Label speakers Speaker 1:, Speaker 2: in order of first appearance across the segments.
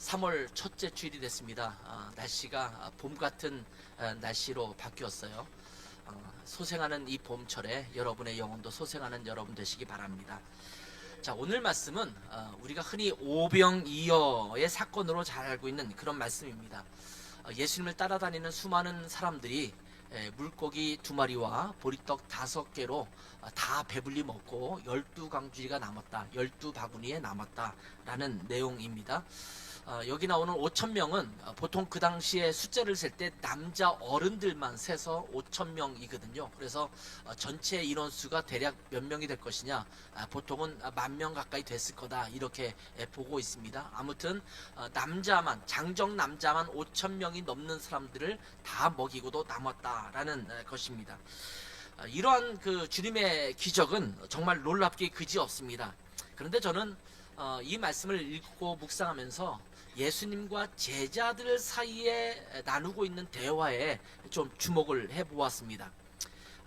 Speaker 1: 3월 첫째 주일이 됐습니다. 날씨가 봄 같은 날씨로 바뀌었어요. 소생하는 이 봄철에 여러분의 영혼도 소생하는 여러분 되시기 바랍니다. 자, 오늘 말씀은 우리가 흔히 오병이어의 사건으로 잘 알고 있는 그런 말씀입니다. 예수님을 따라다니는 수많은 사람들이 물고기 2마리와 보리떡 5개로 다 배불리 먹고 12강주리가 남았다, 12바구니에 남았다라는 내용입니다. 여기 나오는 5,000명은 보통 그 당시에 숫자를 셀 때 남자 어른들만 세서 5,000명이거든요. 그래서 전체 인원수가 대략 몇 명이 될 것이냐, 보통은 10,000명 가까이 됐을 거다, 이렇게 보고 있습니다. 아무튼 남자만, 장정 남자만 5,000명이 넘는 사람들을 다 먹이고도 남았다라는 것입니다. 이러한 그 주님의 기적은 정말 놀랍게 그지없습니다. 그런데 저는 이 말씀을 읽고 묵상하면서 예수님과 제자들 사이에 나누고 있는 대화에 좀 주목을 해보았습니다.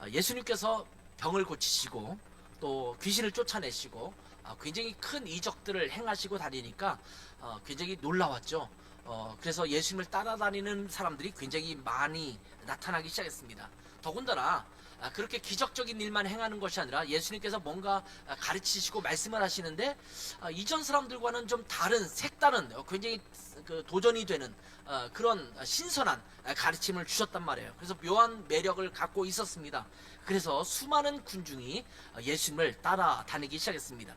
Speaker 1: 예수님께서 병을 고치시고 또 귀신을 쫓아내시고 굉장히 큰 이적들을 행하시고 다니니까 굉장히 놀라웠죠. 그래서 예수님을 따라다니는 사람들이 굉장히 많이 나타나기 시작했습니다. 더군다나 그렇게 기적적인 일만 행하는 것이 아니라 예수님께서 뭔가 가르치시고 말씀을 하시는데 이전 사람들과는 좀 다른, 색다른, 굉장히 그 도전이 되는 그런 신선한 가르침을 주셨단 말이에요. 그래서 묘한 매력을 갖고 있었습니다. 그래서 수많은 군중이 예수님을 따라다니기 시작했습니다.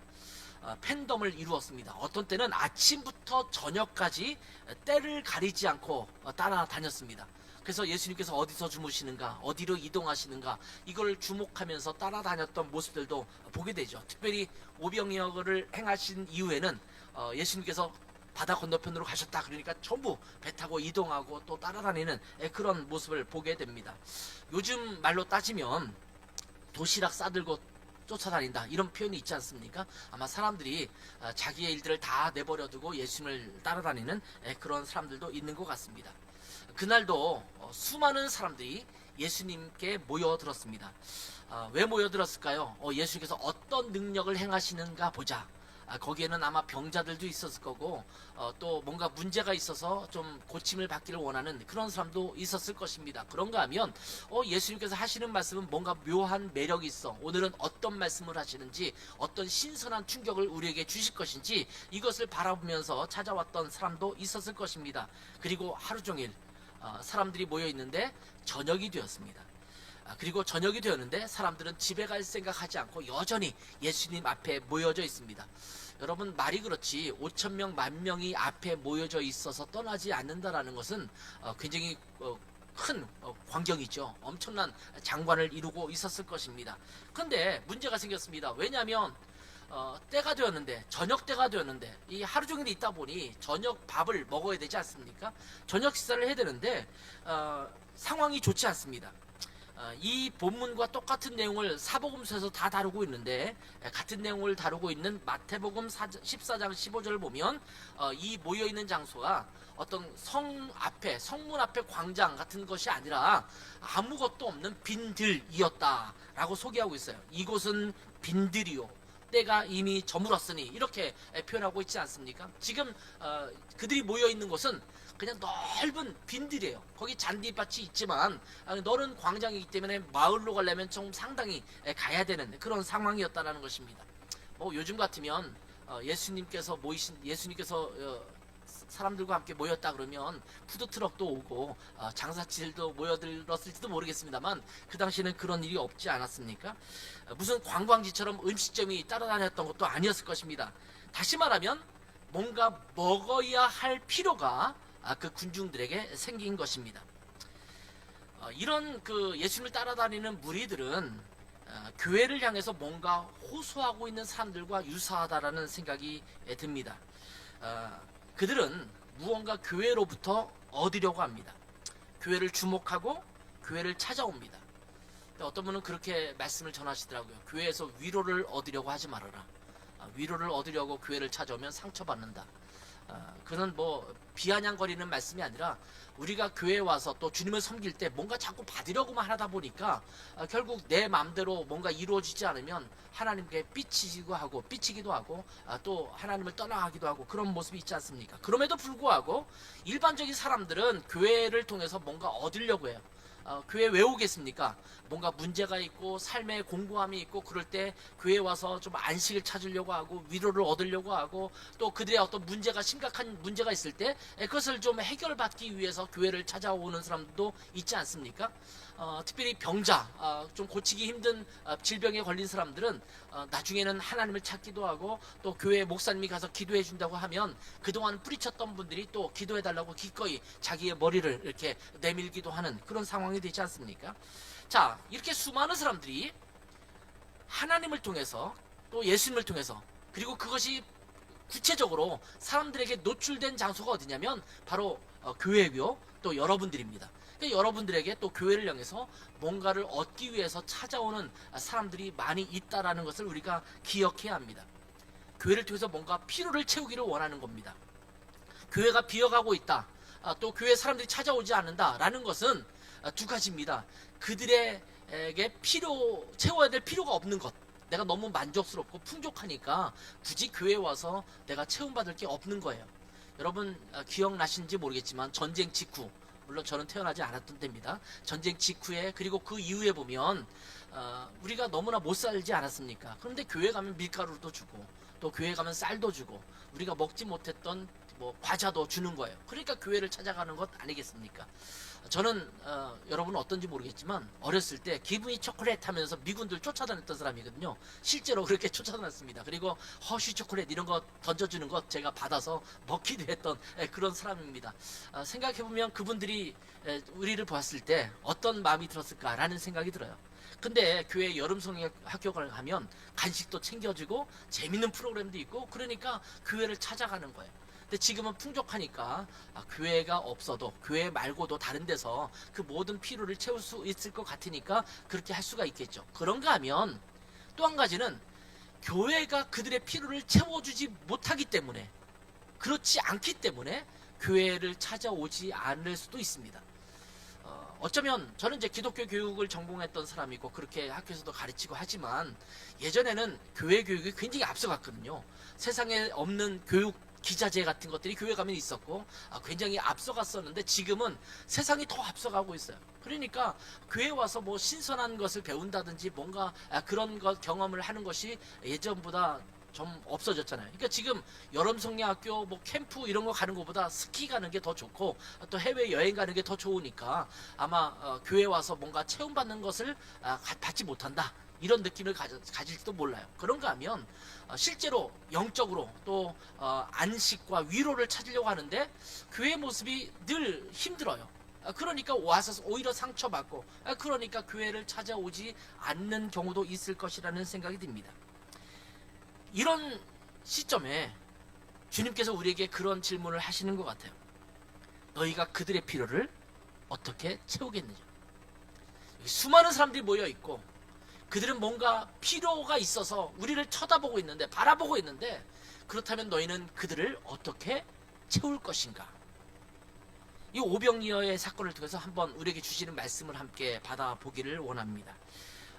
Speaker 1: 팬덤을 이루었습니다. 어떤 때는 아침부터 저녁까지 때를 가리지 않고 따라다녔습니다. 그래서 예수님께서 어디서 주무시는가, 어디로 이동하시는가, 이걸 주목하면서 따라다녔던 모습들도 보게 되죠. 특별히 오병이어를 행하신 이후에는 예수님께서 바다 건너편으로 가셨다 그러니까 전부 배 타고 이동하고 또 따라다니는 그런 모습을 보게 됩니다. 요즘 말로 따지면 도시락 싸들고 쫓아다닌다, 이런 표현이 있지 않습니까? 아마 사람들이 자기의 일들을 다 내버려두고 예수님을 따라다니는 그런 사람들도 있는 것 같습니다. 그날도 수많은 사람들이 예수님께 모여들었습니다. 왜 모여들었을까요? 예수님께서 어떤 능력을 행하시는가 보자. 거기에는 아마 병자들도 있었을 거고 또 뭔가 문제가 있어서 좀 고침을 받기를 원하는 그런 사람도 있었을 것입니다. 그런가 하면 예수님께서 하시는 말씀은 뭔가 묘한 매력이 있어, 오늘은 어떤 말씀을 하시는지, 어떤 신선한 충격을 우리에게 주실 것인지, 이것을 바라보면서 찾아왔던 사람도 있었을 것입니다. 그리고 하루 종일 사람들이 모여 있는데 저녁이 되었습니다. 그리고 저녁이 되었는데 사람들은 집에 갈 생각하지 않고 여전히 예수님 앞에 모여져 있습니다. 여러분, 말이 그렇지 5,000명, 10,000명이 앞에 모여져 있어서 떠나지 않는다라는 것은 굉장히 큰 광경이죠. 엄청난 장관을 이루고 있었을 것입니다. 그런데 문제가 생겼습니다. 왜냐하면 때가 되었는데, 저녁 때가 되었는데, 이 하루 종일 있다 보니 저녁 밥을 먹어야 되지 않습니까? 저녁 식사를 해야 되는데 상황이 좋지 않습니다. 이 본문과 똑같은 내용을 사복음서에서 다 다루고 있는데, 같은 내용을 다루고 있는 마태복음 14장 15절을 보면 이 모여있는 장소가 어떤 성 앞에, 성문 앞에 광장 같은 것이 아니라 아무것도 없는 빈들이었다 라고 소개하고 있어요. 이곳은 빈들이요, 때가 이미 저물었으니, 이렇게 표현하고 있지 않습니까? 지금 그들이 모여있는 곳은 그냥 넓은 빈들이에요. 거기 잔디밭이 있지만 넓은 광장이기 때문에 마을로 가려면 좀 상당히 가야 되는 그런 상황이었다는 것입니다. 요즘 같으면 예수님께서 사람들과 함께 모였다 그러면 푸드트럭도 오고 장사치들도 모여들었을지도 모르겠습니다만, 그 당시에는 그런 일이 없지 않았습니까? 무슨 관광지처럼 음식점이 따라다녔던 것도 아니었을 것입니다. 다시 말하면 뭔가 먹어야 할 필요가 그 군중들에게 생긴 것입니다. 이런 그 예수님을 따라다니는 무리들은 교회를 향해서 뭔가 호소하고 있는 사람들과 유사하다라는 생각이 듭니다. 그들은 무언가 교회로부터 얻으려고 합니다. 교회를 주목하고 교회를 찾아옵니다. 어떤 분은 그렇게 말씀을 전하시더라고요. 교회에서 위로를 얻으려고 하지 말아라. 위로를 얻으려고 교회를 찾아오면 상처받는다. 그런 뭐 비아냥거리는 말씀이 아니라 우리가 교회에 와서 또 주님을 섬길 때 뭔가 자꾸 받으려고만 하다 보니까 결국 내 마음대로 뭔가 이루어지지 않으면 하나님께 삐치기도 하고 또 하나님을 떠나가기도 하고 그런 모습이 있지 않습니까? 그럼에도 불구하고 일반적인 사람들은 교회를 통해서 뭔가 얻으려고 해요. 교회 왜 오겠습니까? 뭔가 문제가 있고 삶에 공고함이 있고 그럴 때 교회에 와서 좀 안식을 찾으려고 하고 위로를 얻으려고 하고 또 그들의 어떤 문제가 심각한 문제가 있을 때 그것을 좀 해결받기 위해서 교회를 찾아오는 사람도 있지 않습니까? 특별히 병자, 좀 고치기 힘든 질병에 걸린 사람들은 나중에는 하나님을 찾기도 하고 또 교회 목사님이 가서 기도해 준다고 하면 그동안 뿌리쳤던 분들이 또 기도해 달라고 기꺼이 자기의 머리를 이렇게 내밀기도 하는 그런 상황이 되지 않습니까? 자, 이렇게 수많은 사람들이 하나님을 통해서 또 예수님을 통해서 그리고 그것이 구체적으로 사람들에게 노출된 장소가 어디냐면 바로 교회고요, 또 여러분들입니다. 그러니까 여러분들에게 또 교회를 향해서 뭔가를 얻기 위해서 찾아오는 사람들이 많이 있다라는 것을 우리가 기억해야 합니다. 교회를 통해서 뭔가 필요를 채우기를 원하는 겁니다. 교회가 비어가고 있다, 또 교회 사람들이 찾아오지 않는다라는 것은 두 가지입니다. 그들에게 채워야 될 필요가 없는 것, 내가 너무 만족스럽고 풍족하니까 굳이 교회에 와서 내가 채움받을 게 없는 거예요. 여러분 기억나시는지 모르겠지만 전쟁 직후, 물론 저는 태어나지 않았던 때입니다. 전쟁 직후에 그리고 그 이후에 보면 우리가 너무나 못 살지 않았습니까? 그런데 교회 가면 밀가루도 주고 또 교회 가면 쌀도 주고 우리가 먹지 못했던 뭐 과자도 주는 거예요. 그러니까 교회를 찾아가는 것 아니겠습니까? 저는 여러분은 어떤지 모르겠지만 어렸을 때 기분이 초콜릿 하면서 미군들 쫓아다녔던 사람이거든요. 실제로 그렇게 쫓아다녔습니다. 그리고 허쉬 초콜릿 이런 거 던져주는 것 제가 받아서 먹기도 했던 그런 사람입니다. 생각해보면 그분들이 우리를 보았을 때 어떤 마음이 들었을까라는 생각이 들어요. 근데 교회 여름성경학교를 가면 간식도 챙겨주고 재밌는 프로그램도 있고 그러니까 교회를 찾아가는 거예요. 근데 지금은 풍족하니까 교회가 없어도 교회 말고도 다른 데서 그 모든 필요를 채울 수 있을 것 같으니까 그렇게 할 수가 있겠죠. 그런가 하면 또 한 가지는 교회가 그들의 필요를 채워주지 못하기 때문에, 그렇지 않기 때문에 교회를 찾아오지 않을 수도 있습니다. 어쩌면 저는 이제 기독교 교육을 전공했던 사람이고 그렇게 학교에서도 가르치고 하지만 예전에는 교회 교육이 굉장히 앞서갔거든요. 세상에 없는 교육 기자재 같은 것들이 교회 가면 있었고 굉장히 앞서갔었는데 지금은 세상이 더 앞서가고 있어요. 그러니까 교회 와서 뭐 신선한 것을 배운다든지 뭔가 그런 것 경험을 하는 것이 예전보다 좀 없어졌잖아요. 그러니까 지금 여름성경학교 뭐 캠프 이런 거 가는 것보다 스키 가는 게 더 좋고 또 해외 여행 가는 게 더 좋으니까 아마 교회 와서 뭔가 체험받는 것을 받지 못한다, 이런 느낌을 가질지도 몰라요. 그런가 하면 실제로 영적으로 또 안식과 위로를 찾으려고 하는데 교회 모습이 늘 힘들어요. 그러니까 와서 오히려 상처받고 그러니까 교회를 찾아오지 않는 경우도 있을 것이라는 생각이 듭니다. 이런 시점에 주님께서 우리에게 그런 질문을 하시는 것 같아요. 너희가 그들의 필요를 어떻게 채우겠느냐. 수많은 사람들이 모여 있고 그들은 뭔가 필요가 있어서 우리를 쳐다보고 있는데, 바라보고 있는데, 그렇다면 너희는 그들을 어떻게 채울 것인가. 이 오병이어의 사건을 통해서 한번 우리에게 주시는 말씀을 함께 받아보기를 원합니다.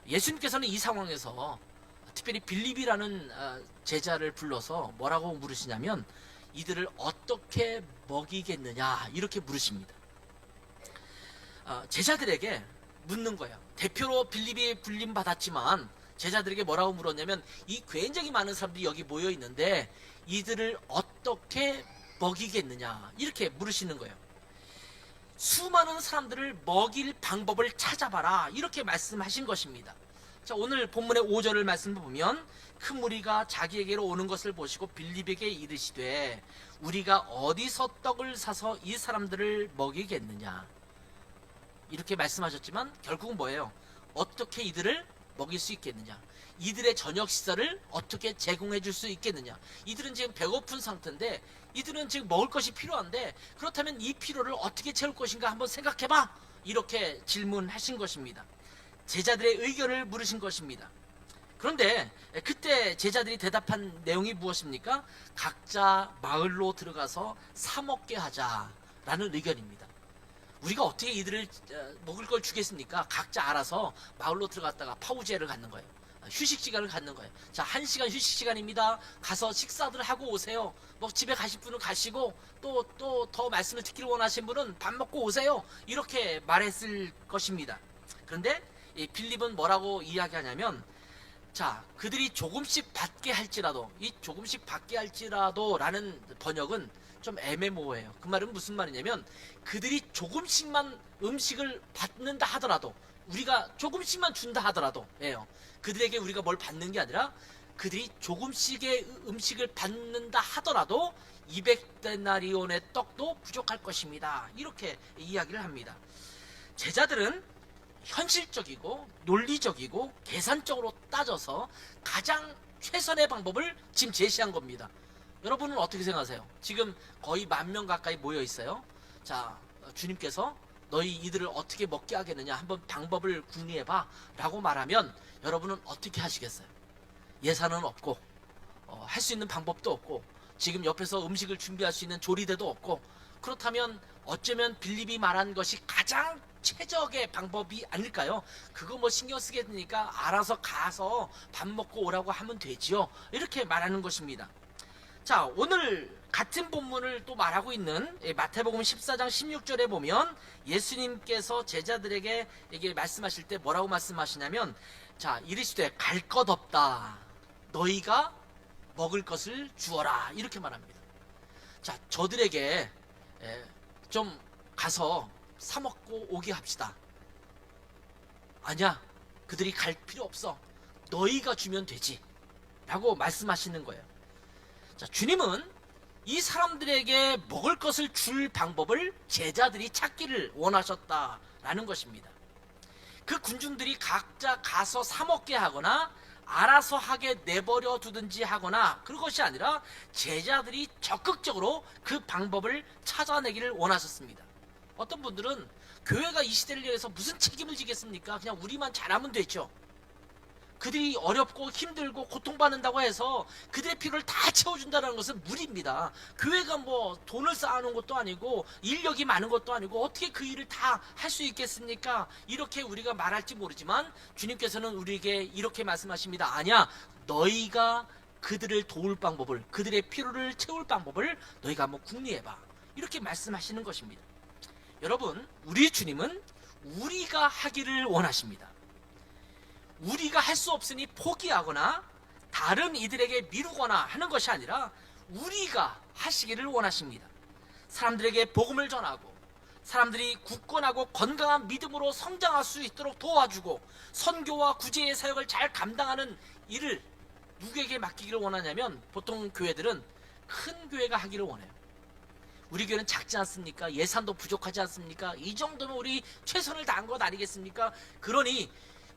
Speaker 1: 예수님께서는 이 상황에서 특별히 빌립이라는 제자를 불러서 뭐라고 물으시냐면 이들을 어떻게 먹이겠느냐 이렇게 물으십니다. 제자들에게 묻는 거예요. 대표로 빌립이 불림받았지만 제자들에게 뭐라고 물었냐면 이 굉장히 많은 사람들이 여기 모여 있는데 이들을 어떻게 먹이겠느냐 이렇게 물으시는 거예요. 수많은 사람들을 먹일 방법을 찾아봐라 이렇게 말씀하신 것입니다. 자, 오늘 본문의 5절을 말씀을 보면 큰 무리가 자기에게로 오는 것을 보시고 빌립에게 이르시되 우리가 어디서 떡을 사서 이 사람들을 먹이겠느냐 이렇게 말씀하셨지만 결국은 뭐예요? 어떻게 이들을 먹일 수 있겠느냐, 이들의 저녁 식사를 어떻게 제공해 줄 수 있겠느냐. 이들은 지금 배고픈 상태인데 이들은 지금 먹을 것이 필요한데 그렇다면 이 필요를 어떻게 채울 것인가 한번 생각해봐 이렇게 질문하신 것입니다. 제자들의 의견을 물으신 것입니다. 그런데 그때 제자들이 대답한 내용이 무엇입니까? 각자 마을로 들어가서 사 먹게 하자라는 의견입니다. 우리가 어떻게 이들을 먹을 걸 주겠습니까? 각자 알아서 마을로 들어갔다가 파우제를 갖는 거예요. 휴식 시간을 갖는 거예요. 자, 1시간 휴식 시간입니다. 가서 식사들 하고 오세요. 뭐 집에 가실 분은 가시고 또 더 말씀을 듣기를 원하신 분은 밥 먹고 오세요. 이렇게 말했을 것입니다. 그런데 이 빌립은 뭐라고 이야기하냐면, 자, 그들이 조금씩 받게 할지라도, 이 조금씩 받게 할지라도 라는 번역은 좀 애매모호해요. 그 말은 무슨 말이냐면, 그들이 조금씩만 음식을 받는다 하더라도, 우리가 조금씩만 준다 하더라도, 예요. 그들에게 우리가 뭘 받는 게 아니라 그들이 조금씩의 음식을 받는다 하더라도 200데나리온의 떡도 부족할 것입니다. 이렇게 이야기를 합니다. 제자들은 현실적이고 논리적이고 계산적으로 따져서 가장 최선의 방법을 지금 제시한 겁니다. 여러분은 어떻게 생각하세요? 지금 거의 10,000명 가까이 모여 있어요. 자, 주님께서 너희 이들을 어떻게 먹게 하겠느냐, 한번 방법을 궁리해봐 라고 말하면 여러분은 어떻게 하시겠어요? 예산은 없고 할 수 있는 방법도 없고 지금 옆에서 음식을 준비할 수 있는 조리대도 없고, 그렇다면 어쩌면 빌립이 말한 것이 가장 최적의 방법이 아닐까요? 그거 뭐 신경 쓰겠으니까 알아서 가서 밥 먹고 오라고 하면 되지요. 이렇게 말하는 것입니다. 자, 오늘 같은 본문을 또 말하고 있는 마태복음 14장 16절에 보면 예수님께서 제자들에게 이게 말씀하실 때 뭐라고 말씀하시냐면, 자, 이르시되 갈 것 없다, 너희가 먹을 것을 주어라, 이렇게 말합니다. 자, 저들에게 좀 가서 사 먹고 오게 합시다. 아니야, 그들이 갈 필요 없어, 너희가 주면 되지 라고 말씀하시는 거예요. 자, 주님은 이 사람들에게 먹을 것을 줄 방법을 제자들이 찾기를 원하셨다라는 것입니다. 그 군중들이 각자 가서 사 먹게 하거나 알아서 하게 내버려 두든지 하거나 그런 것이 아니라 제자들이 적극적으로 그 방법을 찾아내기를 원하셨습니다. 어떤 분들은 교회가 이 시대를 위해서 무슨 책임을 지겠습니까? 그냥 우리만 잘하면 되죠. 그들이 어렵고 힘들고 고통받는다고 해서 그들의 필요를 다 채워준다는 것은 무리입니다. 교회가 뭐 돈을 쌓아놓은 것도 아니고 인력이 많은 것도 아니고 어떻게 그 일을 다 할 수 있겠습니까? 이렇게 우리가 말할지 모르지만 주님께서는 우리에게 이렇게 말씀하십니다. 아니야, 너희가 그들을 도울 방법을, 그들의 필요를 채울 방법을 너희가 한번 궁리해봐, 이렇게 말씀하시는 것입니다. 여러분, 우리 주님은 우리가 하기를 원하십니다. 우리가 할 수 없으니 포기하거나 다른 이들에게 미루거나 하는 것이 아니라 우리가 하시기를 원하십니다. 사람들에게 복음을 전하고 사람들이 굳건하고 건강한 믿음으로 성장할 수 있도록 도와주고 선교와 구제의 사역을 잘 감당하는 일을 누구에게 맡기기를 원하냐면, 보통 교회들은 큰 교회가 하기를 원해요. 우리 교회는 작지 않습니까? 예산도 부족하지 않습니까? 이 정도면 우리 최선을 다한 것 아니겠습니까? 그러니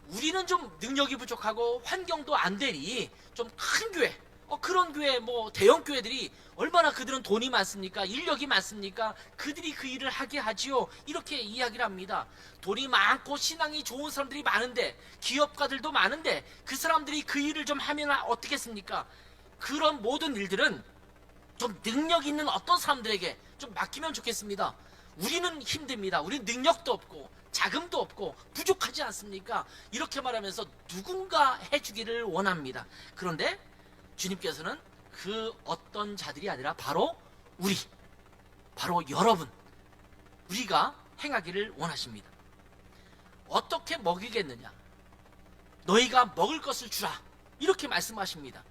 Speaker 1: 우리는 좀 능력이 부족하고 환경도 안 되니 좀 큰 교회, 그런 교회, 뭐 대형 교회들이 얼마나 그들은 돈이 많습니까? 인력이 많습니까? 그들이 그 일을 하게 하지요. 이렇게 이야기를 합니다. 돈이 많고 신앙이 좋은 사람들이 많은데, 기업가들도 많은데 그 사람들이 그 일을 좀 하면 어떻겠습니까? 그런 모든 일들은 좀 능력 있는 어떤 사람들에게 좀 맡기면 좋겠습니다. 우리는 힘듭니다. 우리는 능력도 없고 자금도 없고 부족하지 않습니까? 이렇게 말하면서 누군가 해주기를 원합니다. 그런데 주님께서는 그 어떤 자들이 아니라 바로 우리, 바로 여러분, 우리가 행하기를 원하십니다. 어떻게 먹이겠느냐? 너희가 먹을 것을 주라, 이렇게 말씀하십니다.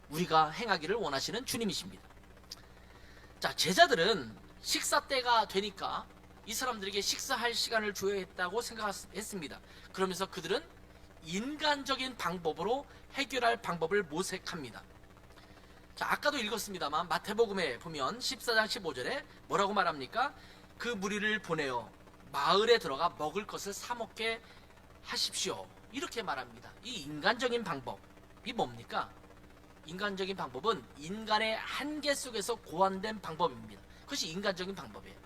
Speaker 1: 우리가 행하기를 원하시는 주님이십니다. 자, 제자들은 식사 때가 되니까 이 사람들에게 식사할 시간을 줘야 했다고 생각했습니다. 그러면서 그들은 인간적인 방법으로 해결할 방법을 모색합니다. 자, 아까도 읽었습니다만 마태복음에 보면 14장 15절에 뭐라고 말합니까? 그 무리를 보내어 마을에 들어가 먹을 것을 사 먹게 하십시오, 이렇게 말합니다. 이 인간적인 방법이 뭡니까? 인간적인 방법은 인간의 한계 속에서 고안된 방법입니다. 그것이 인간적인 방법이에요.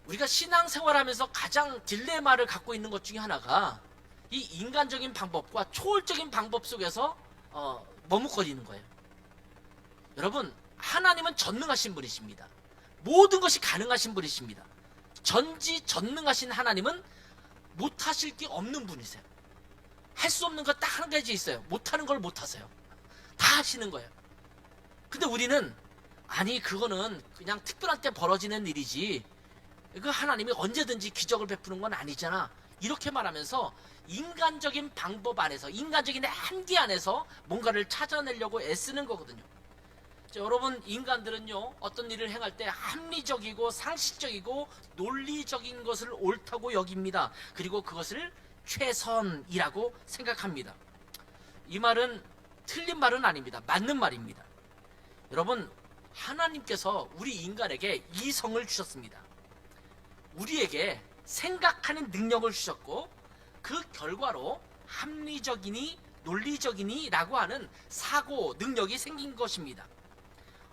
Speaker 1: 우리가 신앙생활하면서 가장 딜레마를 갖고 있는 것 중에 하나가 이 인간적인 방법과 초월적인 방법 속에서 머뭇거리는 거예요. 여러분, 하나님은 전능하신 분이십니다. 모든 것이 가능하신 분이십니다. 전지전능하신 하나님은 못하실 게 없는 분이세요. 할 수 없는 거 딱 한 가지 있어요. 못하는 걸 못하세요. 다 하시는 거예요. 근데 우리는 아니 그거는 그냥 특별한 때 벌어지는 일이지, 그 하나님이 언제든지 기적을 베푸는 건 아니잖아, 이렇게 말하면서 인간적인 방법 안에서, 인간적인 한계 안에서 뭔가를 찾아내려고 애쓰는 거거든요. 여러분, 인간들은요, 어떤 일을 행할 때 합리적이고 상식적이고 논리적인 것을 옳다고 여깁니다. 그리고 그것을 최선이라고 생각합니다. 이 말은 틀린 말은 아닙니다. 맞는 말입니다. 여러분, 하나님께서 우리 인간에게 이성을 주셨습니다. 우리에게 생각하는 능력을 주셨고, 그 결과로 합리적이니 논리적이니 라고 하는 사고 능력이 생긴 것입니다.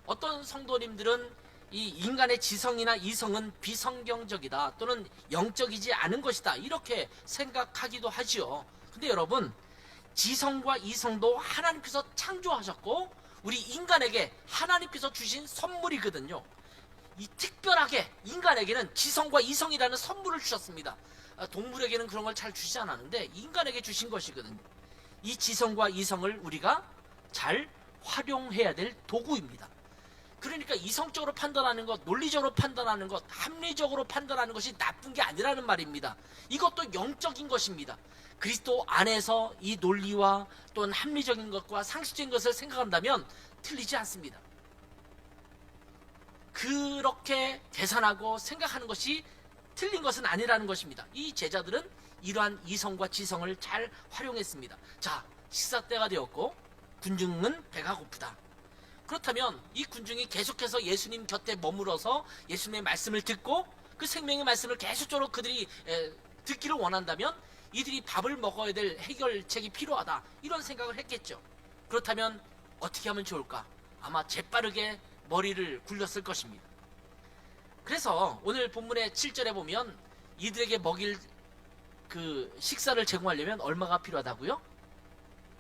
Speaker 1: 어떤 성도님들은 이 인간의 지성이나 이성은 비성경적이다, 또는 영적이지 않은 것이다, 이렇게 생각하기도 하지요. 근데 여러분, 지성과 이성도 하나님께서 창조하셨고 우리 인간에게 하나님께서 주신 선물이거든요. 이 특별하게 인간에게는 지성과 이성이라는 선물을 주셨습니다. 동물에게는 그런 걸 잘 주지 않았는데 인간에게 주신 것이거든요. 이 지성과 이성을 우리가 잘 활용해야 될 도구입니다. 그러니까 이성적으로 판단하는 것, 논리적으로 판단하는 것, 합리적으로 판단하는 것이 나쁜 게 아니라는 말입니다. 이것도 영적인 것입니다. 그리스도 안에서 이 논리와 또는 합리적인 것과 상식적인 것을 생각한다면 틀리지 않습니다. 그렇게 계산하고 생각하는 것이 틀린 것은 아니라는 것입니다. 이 제자들은 이러한 이성과 지성을 잘 활용했습니다. 자, 식사 때가 되었고 군중은 배가 고프다. 그렇다면 이 군중이 계속해서 예수님 곁에 머물어서 예수님의 말씀을 듣고 그 생명의 말씀을 계속적으로 그들이 듣기를 원한다면 이들이 밥을 먹어야 될 해결책이 필요하다, 이런 생각을 했겠죠. 그렇다면 어떻게 하면 좋을까? 아마 재빠르게 머리를 굴렸을 것입니다. 그래서 오늘 본문의 7절에 보면 이들에게 먹일 그 식사를 제공하려면 얼마가 필요하다고요?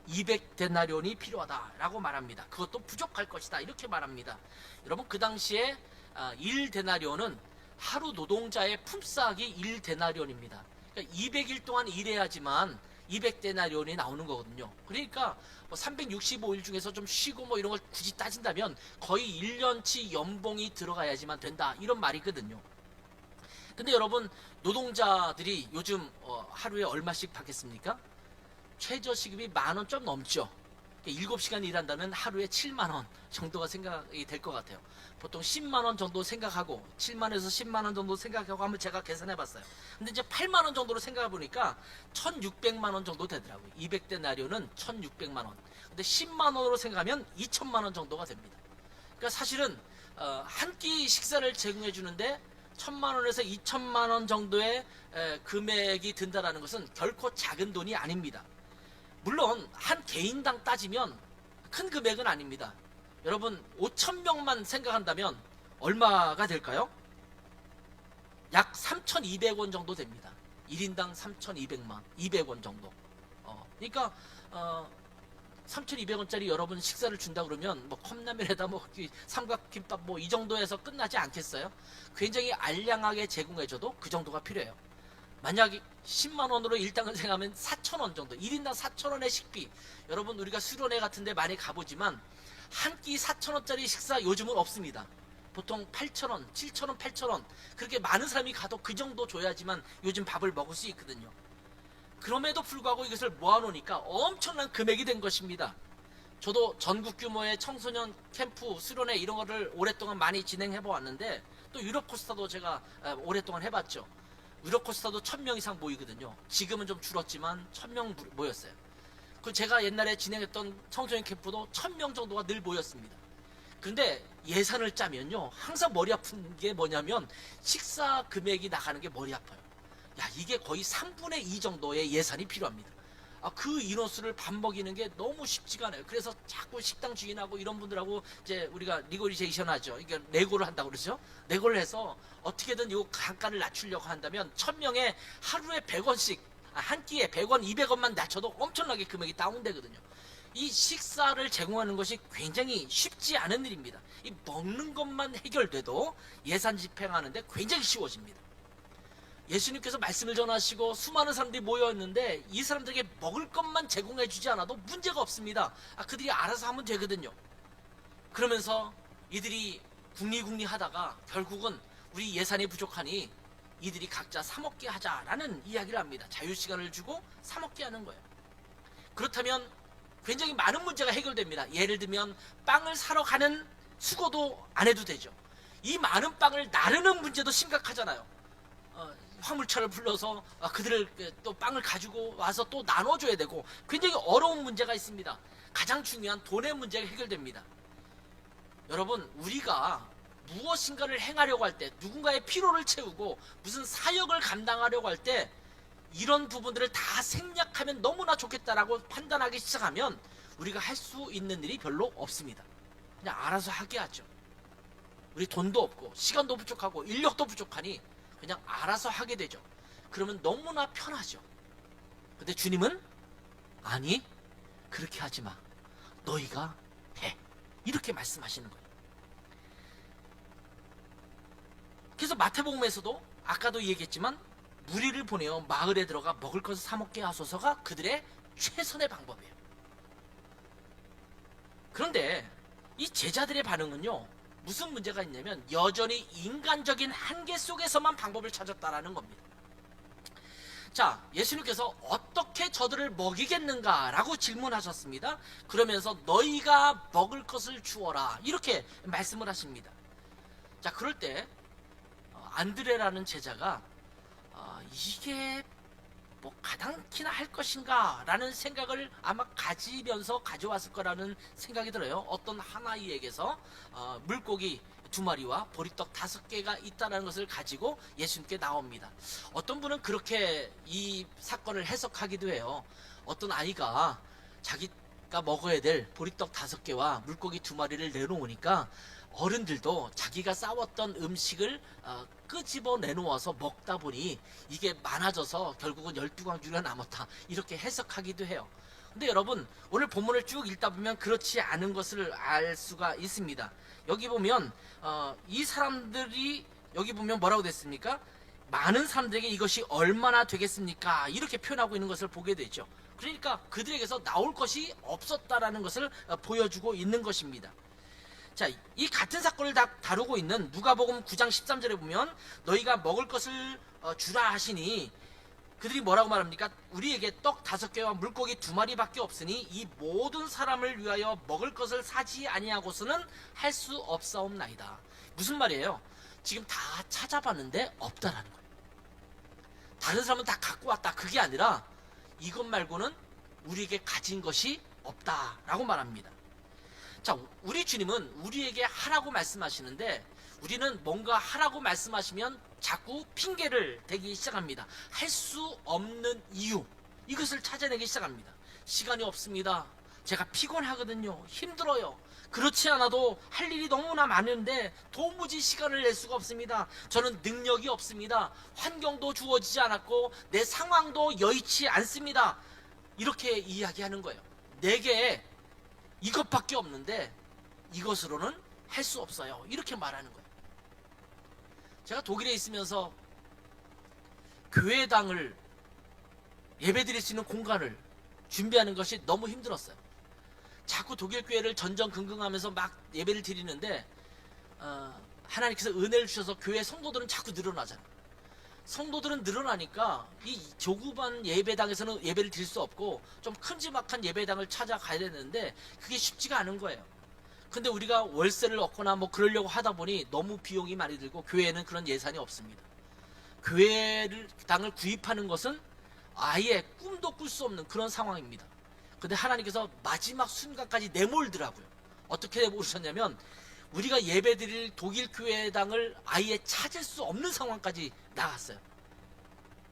Speaker 1: 200데나리온이 필요하다라고 말합니다. 그것도 부족할 것이다, 이렇게 말합니다. 여러분, 그 당시에 1데나리온은 하루 노동자의 품삯이 1데나리온입니다. 그러니까 200일 동안 일해야지만 200데나리온이 나오는 거거든요. 그러니까 뭐 365일 중에서 좀 쉬고 뭐 이런 걸 굳이 따진다면 거의 1년치 연봉이 들어가야지만 된다, 이런 말이거든요. 근데 여러분, 노동자들이 요즘 하루에 얼마씩 받겠습니까? 최저시급이 10,000원 좀 넘죠. 7시간 일한다면 하루에 70,000원 정도가 생각이 될 것 같아요. 보통 100,000원 정도 생각하고 7만에서 100,000원 정도 생각하고 한번 제가 계산해봤어요. 근데 이제 80,000원 정도로 생각해보니까 1,600만원 정도 되더라고요. 200데나리온은 1,600만원. 근데 10만원으로 생각하면 2,000만원 정도가 됩니다. 그러니까 사실은 한 끼 식사를 제공해 주는데 1,000만원에서 2,000만원 정도의 금액이 든다는 것은 결코 작은 돈이 아닙니다. 물론 한 개인당 따지면 큰 금액은 아닙니다. 여러분, 5,000명만 생각한다면 얼마가 될까요? 약 3,200원 정도 됩니다. 1인당 3,200원 정도. 그러니까 3,200원짜리 여러분 식사를 준다 그러면 뭐 컵라면에다 뭐 삼각김밥 뭐 이 정도에서 끝나지 않겠어요? 굉장히 알량하게 제공해줘도 그 정도가 필요해요. 만약 10만원으로 일당을 생각하면 4,000원 정도, 1인당 4,000원의 식비. 여러분, 우리가 수련회 같은 데 많이 가보지만 한 끼 4,000원짜리 식사 요즘은 없습니다. 보통 8,000원, 7,000원, 8,000원, 그렇게 많은 사람이 가도 그 정도 줘야지만 요즘 밥을 먹을 수 있거든요. 그럼에도 불구하고 이것을 모아놓으니까 엄청난 금액이 된 것입니다. 저도 전국 규모의 청소년 캠프, 수련회 이런 거를 오랫동안 많이 진행해 보았는데, 또 유럽 코스타도 제가 오랫동안 해봤죠. 유럽 코스타도 1,000명 이상 모이거든요. 지금은 좀 줄었지만 1,000명 모였어요. 그 제가 옛날에 진행했던 청소년 캠프도 1,000명 정도가 늘 모였습니다. 그런데 예산을 짜면요, 항상 머리 아픈 게 뭐냐면 식사 금액이 나가는 게 머리 아파요. 야, 이게 거의 3분의 2 정도의 예산이 필요합니다. 그 인원수를 밥 먹이는 게 너무 쉽지가 않아요. 그래서 자꾸 식당 주인하고 이런 분들하고 이제 우리가 니고리제이션 하죠. 이게 레고를 한다고 그러죠. 레고를 해서 어떻게든 이 단가를 낮추려고 한다면 1,000명에 하루에 100원씩 한 끼에 100원, 200원만 낮춰도 엄청나게 금액이 다운되거든요. 이 식사를 제공하는 것이 굉장히 쉽지 않은 일입니다. 이 먹는 것만 해결돼도 예산 집행하는데 굉장히 쉬워집니다. 예수님께서 말씀을 전하시고 수많은 사람들이 모여있는데 이 사람들에게 먹을 것만 제공해 주지 않아도 문제가 없습니다. 그들이 알아서 하면 되거든요. 그러면서 이들이 궁리궁리 하다가 결국은 우리 예산이 부족하니 이들이 각자 사 먹게 하자라는 이야기를 합니다. 자유시간을 주고 사 먹게 하는 거예요. 그렇다면 굉장히 많은 문제가 해결됩니다. 예를 들면 빵을 사러 가는 수고도 안 해도 되죠. 이 많은 빵을 나르는 문제도 심각하잖아요. 화물차를 불러서 그들을 또 빵을 가지고 와서 또 나눠줘야 되고 굉장히 어려운 문제가 있습니다. 가장 중요한 돈의 문제가 해결됩니다. 여러분, 우리가 무엇인가를 행하려고 할 때, 누군가의 필요를 채우고 무슨 사역을 감당하려고 할 때 이런 부분들을 다 생략하면 너무나 좋겠다라고 판단하기 시작하면 우리가 할 수 있는 일이 별로 없습니다. 그냥 알아서 하게 하죠. 우리 돈도 없고 시간도 부족하고 인력도 부족하니 그냥 알아서 하게 되죠. 그러면 너무나 편하죠. 근데 주님은 아니, 그렇게 하지 마. 너희가 해. 이렇게 말씀하시는 거예요. 그래서 마태복음에서도 아까도 얘기했지만 무리를 보내어 마을에 들어가 먹을 것을 사 먹게 하소서가 그들의 최선의 방법이에요. 그런데 이 제자들의 반응은요, 무슨 문제가 있냐면 여전히 인간적인 한계 속에서만 방법을 찾았다라는 겁니다. 자, 예수님께서 어떻게 저들을 먹이겠는가라고 질문하셨습니다. 그러면서 너희가 먹을 것을 주어라 이렇게 말씀을 하십니다. 자, 그럴 때 안드레라는 제자가 이게 뭐 가당키나 할 것인가 라는 생각을 아마 가지면서 가져왔을 거라는 생각이 들어요. 어떤 하나이에게서 물고기 2마리와 보리떡 5개가 있다는 것을 가지고 예수님께 나옵니다. 어떤 분은 그렇게 이 사건을 해석하기도 해요. 어떤 아이가 자기가 먹어야 될 보리떡 5개와 물고기 2마리를 내놓으니까 어른들도 자기가 싸웠던 음식을 끄집어 내놓아서 먹다 보니 이게 많아져서 결국은 12광주가 남았다 이렇게 해석하기도 해요. 근데 여러분, 오늘 본문을 쭉 읽다 보면 그렇지 않은 것을 알 수가 있습니다. 여기 보면 이 사람들이 여기 보면 뭐라고 됐습니까? 많은 사람들에게 이것이 얼마나 되겠습니까? 이렇게 표현하고 있는 것을 보게 되죠. 그러니까 그들에게서 나올 것이 없었다라는 것을 보여주고 있는 것입니다. 자, 이 같은 사건을 다루고 있는 누가복음 9장 13절에 보면 너희가 먹을 것을 주라 하시니 그들이 뭐라고 말합니까? 우리에게 떡 5개와 물고기 2마리밖에 없으니 이 모든 사람을 위하여 먹을 것을 사지 아니하고서는 할 수 없사옵나이다. 무슨 말이에요? 지금 다 찾아봤는데 없다라는 거예요. 다른 사람은 다 갖고 왔다, 그게 아니라 이것 말고는 우리에게 가진 것이 없다라고 말합니다. 자, 우리 주님은 우리에게 하라고 말씀하시는데 우리는 뭔가 하라고 말씀하시면 자꾸 핑계를 대기 시작합니다. 할 수 없는 이유, 이것을 찾아내기 시작합니다. 시간이 없습니다. 제가 피곤하거든요. 힘들어요. 그렇지 않아도 할 일이 너무나 많은데 도무지 시간을 낼 수가 없습니다. 저는 능력이 없습니다. 환경도 주어지지 않았고 내 상황도 여의치 않습니다. 이렇게 이야기하는 거예요. 내게 이것밖에 없는데 이것으로는 할 수 없어요. 이렇게 말하는 거예요. 제가 독일에 있으면서 교회당을 예배드릴 수 있는 공간을 준비하는 것이 너무 힘들었어요. 자꾸 독일 교회를 전전긍긍하면서 막 예배를 드리는데 하나님께서 은혜를 주셔서 교회 성도들은 자꾸 늘어나잖아요. 성도들은 늘어나니까 이 조그만 예배당에서는 예배를 드릴 수 없고 좀 큼지막한 예배당을 찾아가야 되는데 그게 쉽지가 않은 거예요. 근데 우리가 월세를 얻거나 뭐 그러려고 하다 보니 너무 비용이 많이 들고 교회에는 그런 예산이 없습니다. 교회당을 구입하는 것은 아예 꿈도 꿀 수 없는 그런 상황입니다. 근데 하나님께서 마지막 순간까지 내몰더라고요. 어떻게 내몰으셨냐면 우리가 예배드릴 독일 교회당을 아예 찾을 수 없는 상황까지 나갔어요.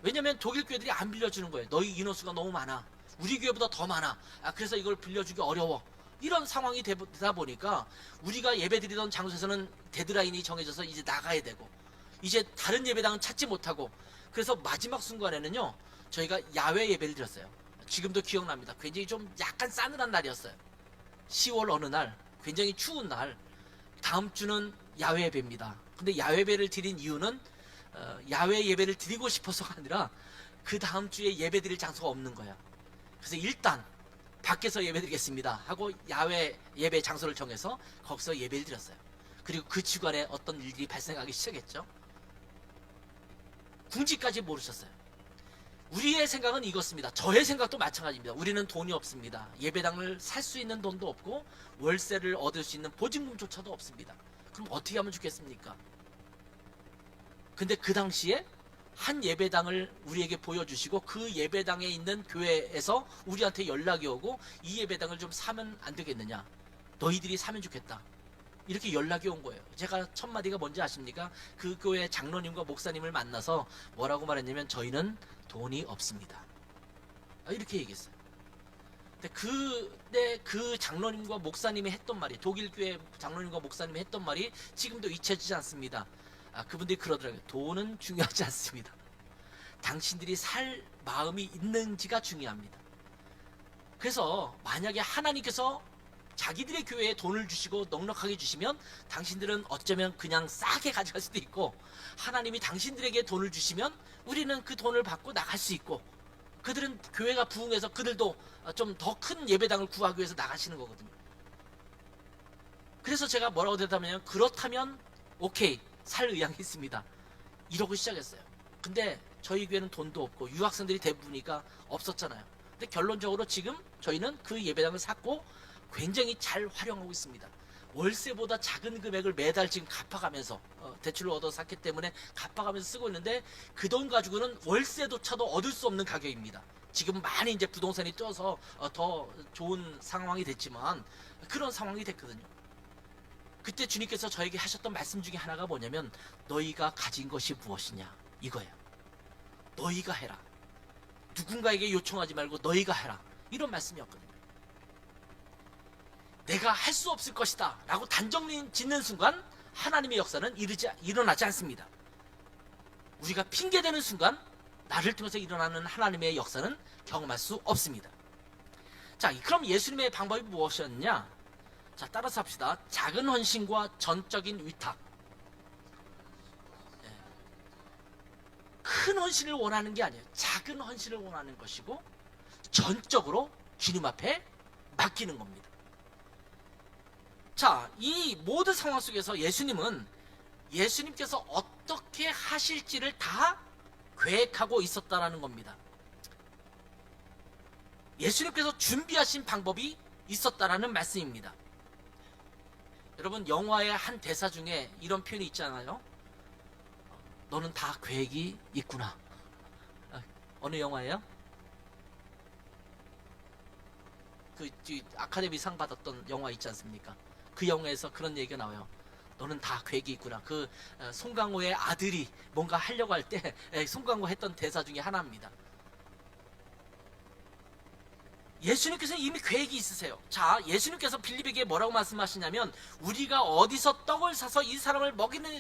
Speaker 1: 왜냐면 독일 교회들이 안 빌려주는 거예요. 너희 인원수가 너무 많아. 우리 교회보다 더 많아. 그래서 이걸 빌려주기 어려워. 이런 상황이 되다 보니까 우리가 예배드리던 장소에서는 데드라인이 정해져서 이제 나가야 되고 이제 다른 예배당은 찾지 못하고 그래서 마지막 순간에는요 저희가 야외 예배를 드렸어요. 지금도 기억납니다. 굉장히 좀 약간 싸늘한 날이었어요. 10월 어느 날, 굉장히 추운 날, 다음 주는 야외 예배입니다. 근데 야외 예배를 드린 이유는 야외 예배를 드리고 싶어서가 아니라 그 다음 주에 예배 드릴 장소가 없는 거야. 그래서 일단 밖에서 예배 드리겠습니다 하고 야외 예배 장소를 정해서 거기서 예배를 드렸어요. 그리고 그 주간에 어떤 일들이 발생하기 시작했죠. 궁지까지 모르셨어요. 우리의 생각은 이것입니다. 저의 생각도 마찬가지입니다. 우리는 돈이 없습니다. 예배당을 살 수 있는 돈도 없고 월세를 얻을 수 있는 보증금조차도 없습니다. 그럼 어떻게 하면 좋겠습니까? 근데 그 당시에 한 예배당을 우리에게 보여주시고 그 예배당에 있는 교회에서 우리한테 연락이 오고 이 예배당을 좀 사면 안 되겠느냐, 너희들이 사면 좋겠다, 이렇게 연락이 온 거예요. 제가 첫 마디가 뭔지 아십니까? 그 교회 장로님과 목사님을 만나서 뭐라고 말했냐면 저희는 돈이 없습니다, 이렇게 얘기했어요. 근데 그 장로님과 목사님이 했던 말이, 독일 교회 장로님과 목사님이 했던 말이 지금도 잊혀지지 않습니다. 그분들이 그러더라고요. 돈은 중요하지 않습니다. 당신들이 살 마음이 있는지가 중요합니다. 그래서 만약에 하나님께서 자기들의 교회에 돈을 주시고 넉넉하게 주시면 당신들은 어쩌면 그냥 싸게 가져갈 수도 있고, 하나님이 당신들에게 돈을 주시면 우리는 그 돈을 받고 나갈 수 있고, 그들은 교회가 부흥해서 그들도 좀 더 큰 예배당을 구하기 위해서 나가시는 거거든요. 그래서 제가 뭐라고 대답하냐면, 그렇다면 오케이, 살 의향이 있습니다, 이러고 시작했어요. 근데 저희 교회는 돈도 없고 유학생들이 대부분이니까 없었잖아요. 근데 결론적으로 지금 저희는 그 예배당을 샀고 굉장히 잘 활용하고 있습니다. 월세보다 작은 금액을 매달 지금 갚아가면서 대출을 얻어 샀기 때문에 갚아가면서 쓰고 있는데, 그 돈 가지고는 월세조차도 얻을 수 없는 가격입니다. 지금 많이 이제 부동산이 뛰어서 더 좋은 상황이 됐지만 그런 상황이 됐거든요. 그때 주님께서 저에게 하셨던 말씀 중에 하나가 뭐냐면, 너희가 가진 것이 무엇이냐, 이거예요. 너희가 해라. 누군가에게 요청하지 말고 너희가 해라, 이런 말씀이었거든요. 내가 할 수 없을 것이다 라고 단정 짓는 순간 하나님의 역사는 일어나지 않습니다. 우리가 핑계대는 순간 나를 통해서 일어나는 하나님의 역사는 경험할 수 없습니다. 자, 그럼 예수님의 방법이 무엇이었냐? 자, 따라서 합시다. 작은 헌신과 전적인 위탁. 큰 헌신을 원하는 게 아니에요. 작은 헌신을 원하는 것이고 전적으로 주님 앞에 맡기는 겁니다. 자, 이 모든 상황 속에서 예수님께서 어떻게 하실지를 다 계획하고 있었다라는 겁니다. 예수님께서 준비하신 방법이 있었다라는 말씀입니다. 여러분, 영화의 한 대사 중에 이런 표현이 있잖아요. 너는 다 계획이 있구나. 어느 영화예요? 그 아카데미 상 받았던 영화 있지 않습니까? 그 영화에서 그런 얘기가 나와요. 너는 다 계획이 있구나. 그 송강호의 아들이 뭔가 하려고 할 때 송강호 했던 대사 중에 하나입니다. 예수님께서 이미 계획이 있으세요. 자, 예수님께서 빌립에게 뭐라고 말씀하시냐면, 우리가 어디서 떡을 사서 이 사람을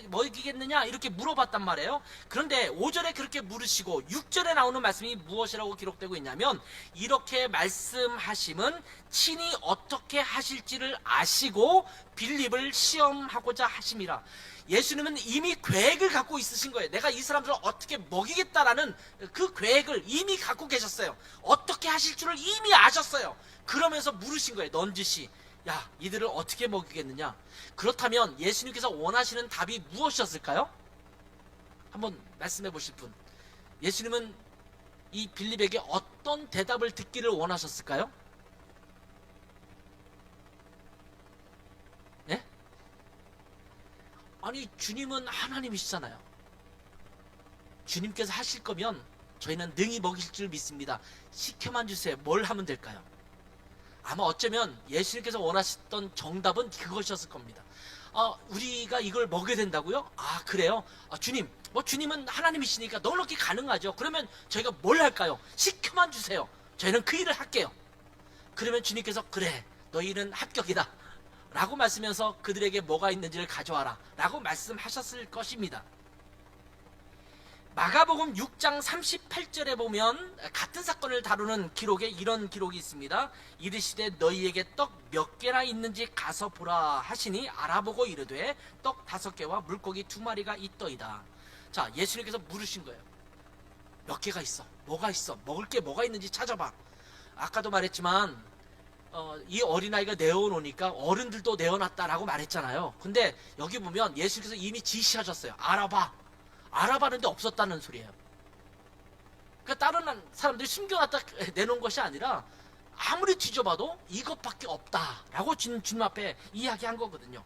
Speaker 1: 먹이겠느냐 이렇게 물어봤단 말이에요. 그런데 5절에 그렇게 물으시고 6절에 나오는 말씀이 무엇이라고 기록되고 있냐면, 이렇게 말씀하심은 친히 어떻게 하실지를 아시고 빌립을 시험하고자 하심이라. 예수님은 이미 계획을 갖고 있으신 거예요. 내가 이 사람들을 어떻게 먹이겠다라는 그 계획을 이미 갖고 계셨어요. 어떻게 하실 줄을 이미 아셨어요. 그러면서 물으신 거예요. 넌지시, 야, 이들을 어떻게 먹이겠느냐. 그렇다면 예수님께서 원하시는 답이 무엇이었을까요? 한번 말씀해 보실 분. 예수님은 이 빌립에게 어떤 대답을 듣기를 원하셨을까요? 네? 아니, 주님은 하나님이시잖아요. 주님께서 하실 거면 저희는 능히 먹일 줄 믿습니다. 시켜만 주세요. 뭘 하면 될까요? 아마 어쩌면 예수님께서 원하셨던 정답은 그것이었을 겁니다. 우리가 이걸 먹여야 된다고요? 그래요? 주님, 주님은 하나님이시니까 넉넉히 가능하죠. 그러면 저희가 뭘 할까요? 시켜만 주세요. 저희는 그 일을 할게요. 그러면 주님께서, 그래, 너희는 합격이다 라고 말씀하면서 그들에게 뭐가 있는지를 가져와라 라고 말씀하셨을 것입니다. 마가복음 6장 38절에 보면 같은 사건을 다루는 기록에 이런 기록이 있습니다. 이르시되 너희에게 떡 몇 개나 있는지 가서 보라 하시니 알아보고 이르되 떡 5개와 물고기 2마리가 있더이다. 자, 예수님께서 물으신 거예요. 몇 개가 있어? 뭐가 있어? 먹을 게 뭐가 있는지 찾아봐. 아까도 말했지만 이 어린아이가 내어놓으니까 어른들도 내어놨다라고 말했잖아요. 근데 여기 보면 예수님께서 이미 지시하셨어요. 알아봐. 알아봤는데 없었다는 소리예요. 그러니까 다른 사람들이 숨겨놨다 내놓은 것이 아니라 아무리 뒤져봐도 이것밖에 없다라고 주님 앞에 이야기한 거거든요.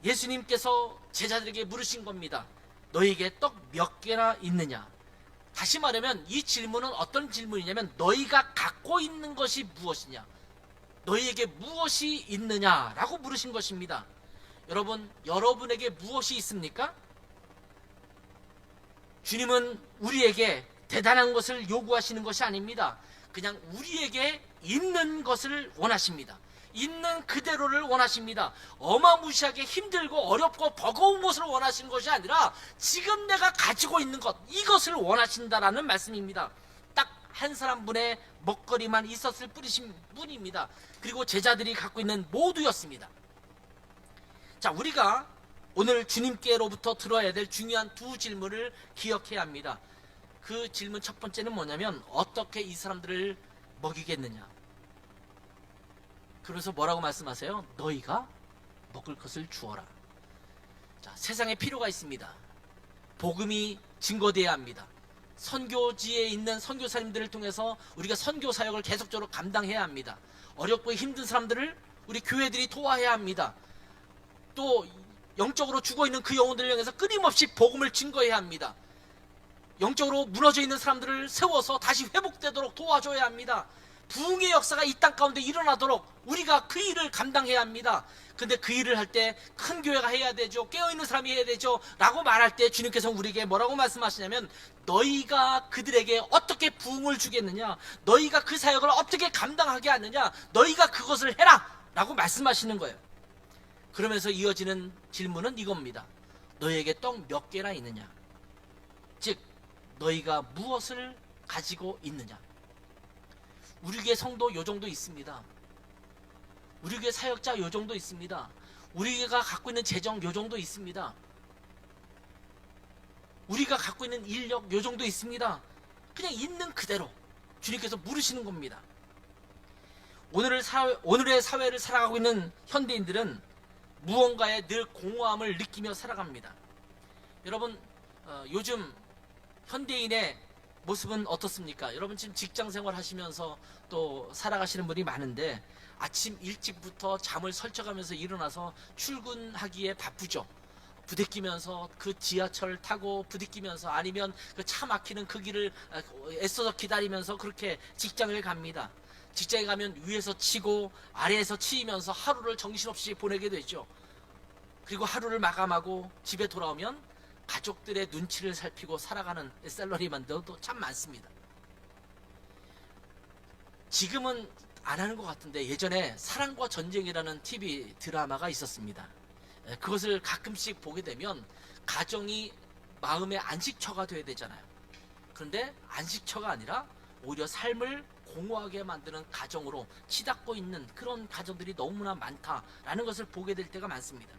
Speaker 1: 예수님께서 제자들에게 물으신 겁니다. 너희에게 떡 몇 개나 있느냐? 다시 말하면 이 질문은 어떤 질문이냐면 너희가 갖고 있는 것이 무엇이냐? 너희에게 무엇이 있느냐라고 물으신 것입니다. 여러분, 여러분에게 무엇이 있습니까? 주님은 우리에게 대단한 것을 요구하시는 것이 아닙니다. 그냥 우리에게 있는 것을 원하십니다. 있는 그대로를 원하십니다. 어마무시하게 힘들고 어렵고 버거운 것을 원하시는 것이 아니라 지금 내가 가지고 있는 것, 이것을 원하신다라는 말씀입니다. 딱 한 사람분의 먹거리만 있었을 뿐입니다. 그리고 제자들이 갖고 있는 모두였습니다. 자, 우리가 오늘 주님께로부터 들어야 될 중요한 두 질문을 기억해야 합니다. 그 질문 첫 번째는 뭐냐면 어떻게 이 사람들을 먹이겠느냐? 그래서 뭐라고 말씀하세요? 너희가 먹을 것을 주어라. 자, 세상에 필요가 있습니다. 복음이 증거되어야 합니다. 선교지에 있는 선교사님들을 통해서 우리가 선교 사역을 계속적으로 감당해야 합니다. 어렵고 힘든 사람들을 우리 교회들이 도와야 합니다. 또 영적으로 죽어있는 그 영혼들을 향해서 끊임없이 복음을 증거해야 합니다. 영적으로 무너져 있는 사람들을 세워서 다시 회복되도록 도와줘야 합니다. 부흥의 역사가 이 땅 가운데 일어나도록 우리가 그 일을 감당해야 합니다. 근데 그 일을 할 때 큰 교회가 해야 되죠. 깨어있는 사람이 해야 되죠. 라고 말할 때 주님께서 우리에게 뭐라고 말씀하시냐면 너희가 그들에게 어떻게 부흥을 주겠느냐, 너희가 그 사역을 어떻게 감당하게 하느냐, 너희가 그것을 해라 라고 말씀하시는 거예요. 그러면서 이어지는 질문은 이겁니다. 너희에게 떡 몇 개나 있느냐? 즉 너희가 무엇을 가지고 있느냐? 우리 교회 성도 요 정도 있습니다. 우리 교회 사역자 요 정도 있습니다. 우리 교회가 갖고 있는 재정 요 정도 있습니다. 우리가 갖고 있는 인력 요 정도 있습니다. 그냥 있는 그대로 주님께서 물으시는 겁니다. 오늘의 사회를 살아가고 있는 현대인들은 무언가에 늘 공허함을 느끼며 살아갑니다. 여러분, 요즘 현대인의 모습은 어떻습니까? 여러분 지금 직장 생활 하시면서 또 살아가시는 분이 많은데 아침 일찍부터 잠을 설쳐가면서 일어나서 출근하기에 바쁘죠. 부대끼면서 그 지하철 타고 부대끼면서 아니면 그 차 막히는 그 길을 애써서 기다리면서 그렇게 직장을 갑니다. 직장에 가면 위에서 치고 아래에서 치이면서 하루를 정신없이 보내게 되죠. 그리고 하루를 마감하고 집에 돌아오면 가족들의 눈치를 살피고 살아가는 샐러리만들도 참 많습니다. 지금은 안 하는 것 같은데 예전에 사랑과 전쟁이라는 TV 드라마가 있었습니다. 그것을 가끔씩 보게 되면 가정이 마음의 안식처가 돼야 되잖아요. 그런데 안식처가 아니라 오히려 삶을 공허하게 만드는 가정으로 치닫고 있는 그런 가정들이 너무나 많다라는 것을 보게 될 때가 많습니다.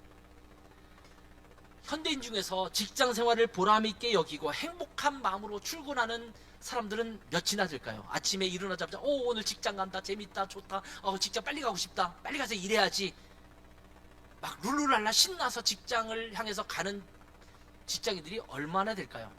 Speaker 1: 현대인 중에서 직장 생활을 보람있게 여기고 행복한 마음으로 출근하는 사람들은 몇이나 될까요? 아침에 일어나자마자 오늘 직장 간다, 재밌다, 좋다, 직장 빨리 가고 싶다, 빨리 가서 일해야지, 막 룰루랄라 신나서 직장을 향해서 가는 직장인들이 얼마나 될까요?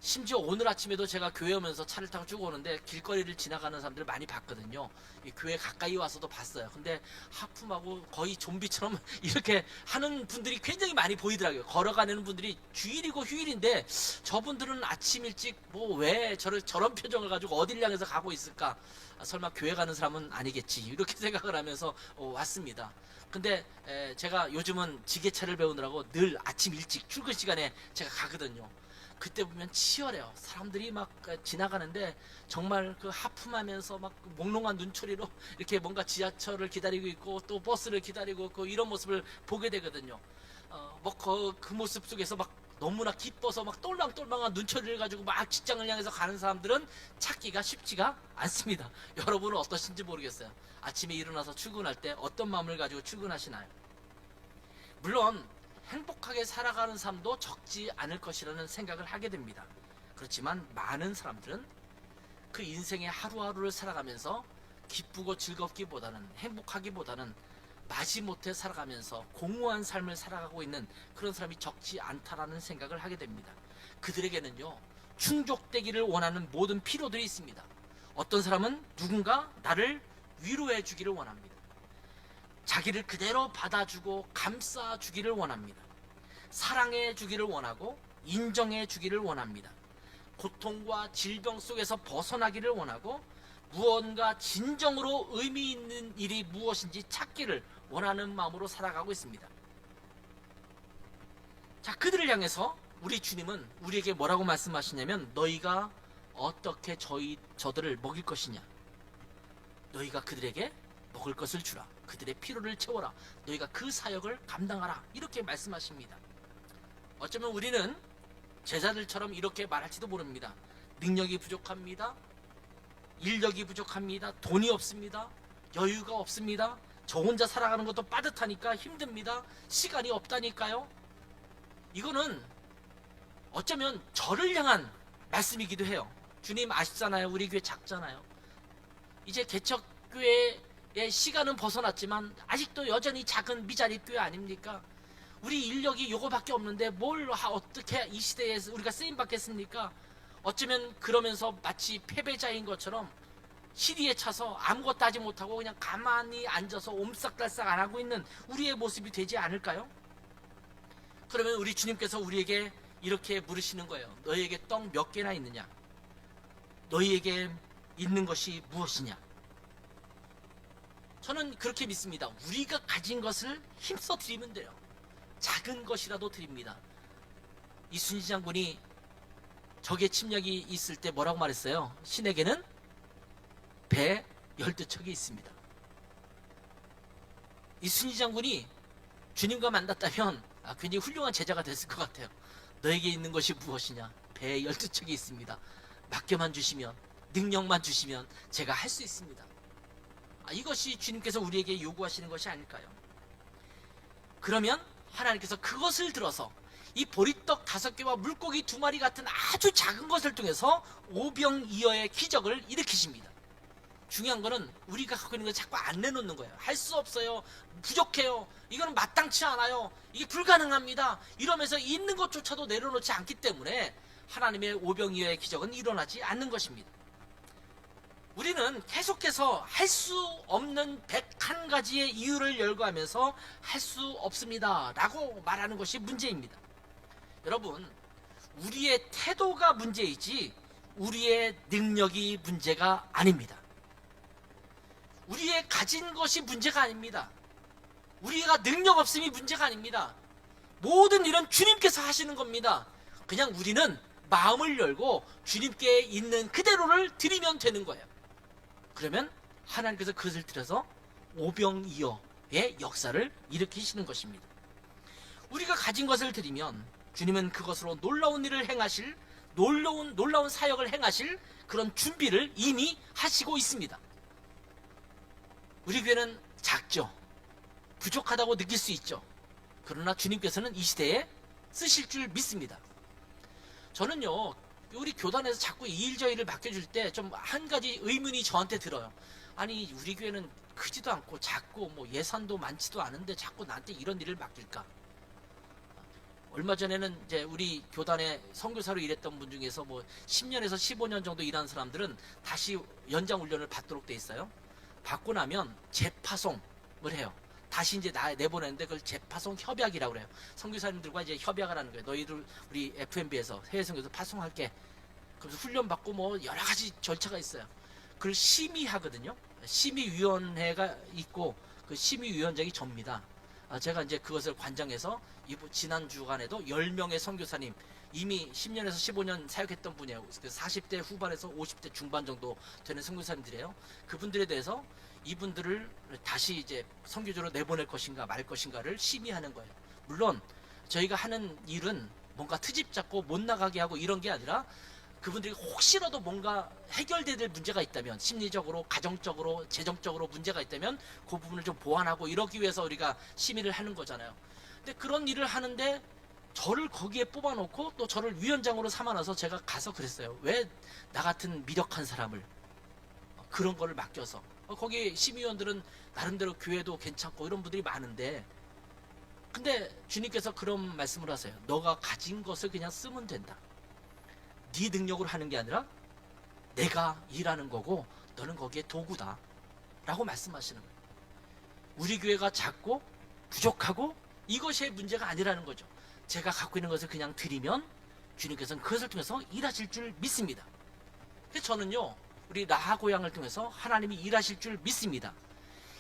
Speaker 1: 심지어 오늘 아침에도 제가 교회 오면서 차를 타고 쭉 오는데 길거리를 지나가는 사람들을 많이 봤거든요. 교회 가까이 와서도 봤어요. 근데 하품하고 거의 좀비처럼 이렇게 하는 분들이 굉장히 많이 보이더라고요. 걸어가는 분들이 주일이고 휴일인데 저분들은 아침 일찍 뭐 왜 저런 표정을 가지고 어딜 향해서 가고 있을까? 설마 교회 가는 사람은 아니겠지, 이렇게 생각을 하면서 왔습니다. 근데 제가 요즘은 지게차를 배우느라고 늘 아침 일찍 출근 시간에 제가 가거든요. 그때 보면 치열해요. 사람들이 막 지나가는데 정말 그 하품하면서 막 몽롱한 눈초리로 이렇게 뭔가 지하철을 기다리고 있고 또 버스를 기다리고 있고 이런 모습을 보게 되거든요. 그 모습 속에서 막 너무나 기뻐서 막 똘망똘망한 눈초리를 가지고 막 직장을 향해서 가는 사람들은 찾기가 쉽지가 않습니다. 여러분은 어떠신지 모르겠어요. 아침에 일어나서 출근할 때 어떤 마음을 가지고 출근하시나요? 물론 행복하게 살아가는 삶도 적지 않을 것이라는 생각을 하게 됩니다. 그렇지만 많은 사람들은 그 인생의 하루하루를 살아가면서 기쁘고 즐겁기보다는, 행복하기보다는 마지못해 살아가면서 공허한 삶을 살아가고 있는 그런 사람이 적지 않다라는 생각을 하게 됩니다. 그들에게는요, 충족되기를 원하는 모든 필요들이 있습니다. 어떤 사람은 누군가 나를 위로해 주기를 원합니다. 자기를 그대로 받아주고 감싸 주기를 원합니다. 사랑해 주기를 원하고 인정해 주기를 원합니다. 고통과 질병 속에서 벗어나기를 원하고 무언가 진정으로 의미 있는 일이 무엇인지 찾기를 원하는 마음으로 살아가고 있습니다. 자, 그들을 향해서 우리 주님은 우리에게 뭐라고 말씀하시냐면, 너희가 어떻게 저들을 먹일 것이냐, 너희가 그들에게 먹을 것을 주라, 그들의 필요를 채워라, 너희가 그 사역을 감당하라, 이렇게 말씀하십니다. 어쩌면 우리는 제자들처럼 이렇게 말할지도 모릅니다. 능력이 부족합니다, 인력이 부족합니다, 돈이 없습니다, 여유가 없습니다, 저 혼자 살아가는 것도 빠듯하니까 힘듭니다, 시간이 없다니까요. 이거는 어쩌면 저를 향한 말씀이기도 해요. 주님 아시잖아요, 우리 교회 작잖아요. 이제 개척교회의 시간은 벗어났지만 아직도 여전히 작은 미자립 교회 아닙니까? 우리 인력이 요거밖에 없는데 뭘 어떻게 이 시대에 우리가 쓰임 받겠습니까? 어쩌면 그러면서 마치 패배자인 것처럼 시리에 차서 아무것도 하지 못하고 그냥 가만히 앉아서 옴싹달싹 안 하고 있는 우리의 모습이 되지 않을까요? 그러면 우리 주님께서 우리에게 이렇게 물으시는 거예요. 너희에게 떡 몇 개나 있느냐? 너희에게 있는 것이 무엇이냐? 저는 그렇게 믿습니다. 우리가 가진 것을 힘써 드리면 돼요. 작은 것이라도 드립니다. 이순신 장군이 적의 침략이 있을 때 뭐라고 말했어요? 신에게는 배 12척이 있습니다. 이순신 장군이 주님과 만났다면 굉장히 훌륭한 제자가 됐을 것 같아요. 너에게 있는 것이 무엇이냐? 배 12척이 있습니다. 맡겨만 주시면, 능력만 주시면 제가 할 수 있습니다. 이것이 주님께서 우리에게 요구하시는 것이 아닐까요? 그러면 하나님께서 그것을 들어서 이 보리떡 5개와 물고기 2마리 같은 아주 작은 것을 통해서 오병이어의 기적을 일으키십니다. 중요한 거는 우리가 갖고 있는 걸 자꾸 안 내놓는 거예요. 할 수 없어요, 부족해요, 이거는 마땅치 않아요, 이게 불가능합니다, 이러면서 있는 것조차도 내려놓지 않기 때문에 하나님의 오병이어의 기적은 일어나지 않는 것입니다. 우리는 계속해서 할 수 없는 101가지의 이유를 열거하면서 할 수 없습니다 라고 말하는 것이 문제입니다. 여러분, 우리의 태도가 문제이지 우리의 능력이 문제가 아닙니다. 우리의 가진 것이 문제가 아닙니다. 우리가 능력 없음이 문제가 아닙니다. 모든 일은 주님께서 하시는 겁니다. 그냥 우리는 마음을 열고 주님께 있는 그대로를 드리면 되는 거예요. 그러면 하나님께서 그것을 들여서 오병이어의 역사를 일으키시는 것입니다. 우리가 가진 것을 드리면 주님은 그것으로 놀라운 일을 행하실, 놀라운 사역을 행하실 그런 준비를 이미 하시고 있습니다. 우리 교회는 작죠. 부족하다고 느낄 수 있죠. 그러나 주님께서는 이 시대에 쓰실 줄 믿습니다. 저는요, 우리 교단에서 자꾸 이 일 저 일을 맡겨줄 때 좀 한 가지 의문이 저한테 들어요. 아니, 우리 교회는 크지도 않고 작고 뭐 예산도 많지도 않은데 자꾸 나한테 이런 일을 맡길까? 얼마 전에는 이제 우리 교단에 선교사로 일했던 분 중에서 뭐 10년에서 15년 정도 일한 사람들은 다시 연장 훈련을 받도록 돼 있어요. 받고 나면 재파송을 해요. 다시 이제 내보내는데 그걸 재파송 협약이라고 그래요. 선교사님들과 이제 협약을 하는 거예요. 너희들 우리 FMB에서 해외 선교에서 파송할게. 그래서 훈련 받고 뭐 여러 가지 절차가 있어요. 그걸 심의하거든요. 심의위원회가 있고 그 심의위원장이 접니다. 제가 이제 그것을 관장해서 지난 주간에도 10명의 선교사님, 이미 10년에서 15년 사역했던 분이에요. 40대 후반에서 50대 중반 정도 되는 선교사님들이에요. 그분들에 대해서 이분들을 다시 이제 선교조로 내보낼 것인가 말 것인가를 심의하는 거예요. 물론 저희가 하는 일은 뭔가 트집 잡고 못 나가게 하고 이런 게 아니라 그분들이 혹시라도 뭔가 해결돼야 될 문제가 있다면, 심리적으로, 가정적으로, 재정적으로 문제가 있다면 그 부분을 좀 보완하고 이러기 위해서 우리가 심의를 하는 거잖아요. 근데 그런 일을 하는데 저를 거기에 뽑아놓고 또 저를 위원장으로 삼아놔서 제가 가서 그랬어요. 왜 나 같은 미력한 사람을 그런 거를 맡겨서. 거기 심의위원들은 나름대로 교회도 괜찮고 이런 분들이 많은데, 근데 주님께서 그런 말씀을 하세요. 너가 가진 것을 그냥 쓰면 된다. 네 능력으로 하는 게 아니라 내가 일하는 거고 너는 거기에 도구다 라고 말씀하시는 거예요. 우리 교회가 작고 부족하고 이것이 문제가 아니라는 거죠. 제가 갖고 있는 것을 그냥 드리면 주님께서는 그것을 통해서 일하실 줄 믿습니다. 그래서 저는요, 우리 라하 고향을 통해서 하나님이 일하실 줄 믿습니다.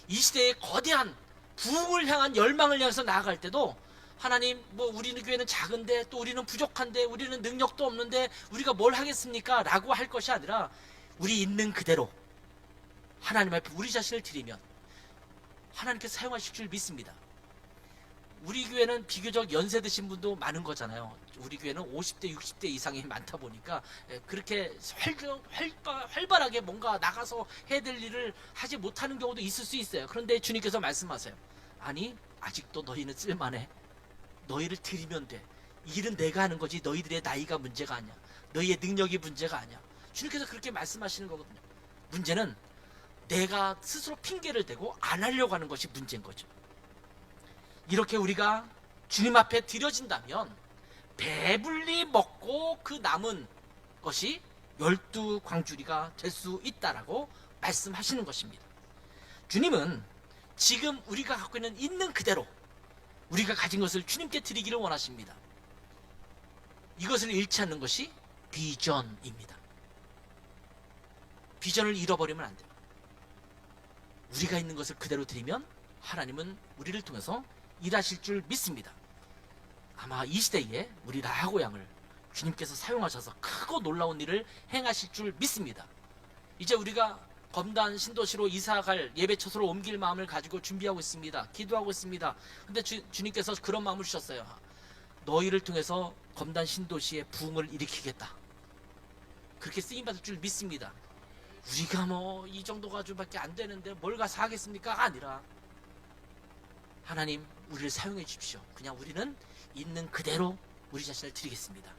Speaker 1: 이 시대의 거대한 부흥을 향한 열망을 향해서 나아갈 때도 하나님, 뭐 우리는 교회는 작은데 또 우리는 부족한데 우리는 능력도 없는데 우리가 뭘 하겠습니까? 라고 할 것이 아니라 우리 있는 그대로 하나님 앞에 우리 자신을 드리면 하나님께서 사용하실 줄 믿습니다. 우리 교회는 비교적 연세 드신 분도 많은 거잖아요. 우리 교회는 50대, 60대 이상이 많다 보니까 그렇게 활발하게 뭔가 나가서 해야 될 일을 하지 못하는 경우도 있을 수 있어요. 그런데 주님께서 말씀하세요. 아니, 아직도 너희는 쓸만해. 너희를 드리면 돼. 일은 내가 하는 거지 너희들의 나이가 문제가 아니야. 너희의 능력이 문제가 아니야. 주님께서 그렇게 말씀하시는 거거든요. 문제는 내가 스스로 핑계를 대고 안 하려고 하는 것이 문제인 거죠. 이렇게 우리가 주님 앞에 드려진다면 배불리 먹고 그 남은 것이 12광주리가 될 수 있다라고 말씀하시는 것입니다. 주님은 지금 우리가 갖고 있는 그대로 우리가 가진 것을 주님께 드리기를 원하십니다. 이것을 잃지 않는 것이 비전입니다. 비전을 잃어버리면 안 돼요. 우리가 있는 것을 그대로 드리면 하나님은 우리를 통해서 일하실 줄 믿습니다. 아마 이 시대에 우리 라하 고향을 주님께서 사용하셔서 크고 놀라운 일을 행하실 줄 믿습니다. 이제 우리가 검단 신도시로 이사갈 예배처소로 옮길 마음을 가지고 준비하고 있습니다. 기도하고 있습니다. 근데 주님께서 그런 마음을 주셨어요. 너희를 통해서 검단 신도시의 부흥을 일으키겠다. 그렇게 쓰임받을 줄 믿습니다. 우리가 뭐 이 정도 가지고밖에 안 되는데 뭘 가서 하겠습니까? 아니라 하나님 우리를 사용해 주십시오. 그냥 우리는 있는 그대로 우리 자신을 드리겠습니다.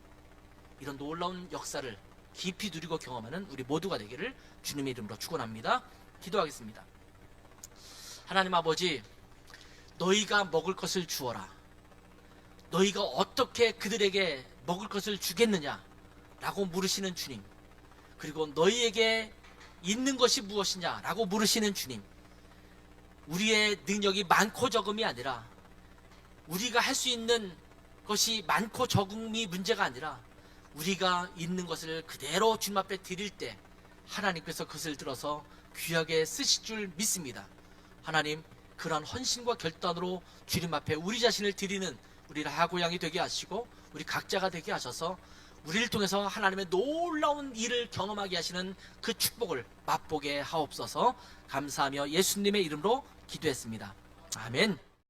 Speaker 1: 이런 놀라운 역사를 깊이 누리고 경험하는 우리 모두가 되기를 주님의 이름으로 축원합니다. 기도하겠습니다. 하나님 아버지, 너희가 먹을 것을 주어라. 너희가 어떻게 그들에게 먹을 것을 주겠느냐 라고 물으시는 주님, 그리고 너희에게 있는 것이 무엇이냐 라고 물으시는 주님, 우리의 능력이 많고 적음이 아니라 우리가 할 수 있는 것이 많고 적음이 문제가 아니라 우리가 있는 것을 그대로 주님 앞에 드릴 때 하나님께서 그것을 들어서 귀하게 쓰실 줄 믿습니다. 하나님, 그러한 헌신과 결단으로 주님 앞에 우리 자신을 드리는 우리 라하 고향이 되게 하시고 우리 각자가 되게 하셔서 우리를 통해서 하나님의 놀라운 일을 경험하게 하시는 그 축복을 맛보게 하옵소서. 감사하며 예수님의 이름으로 기도했습니다. 아멘.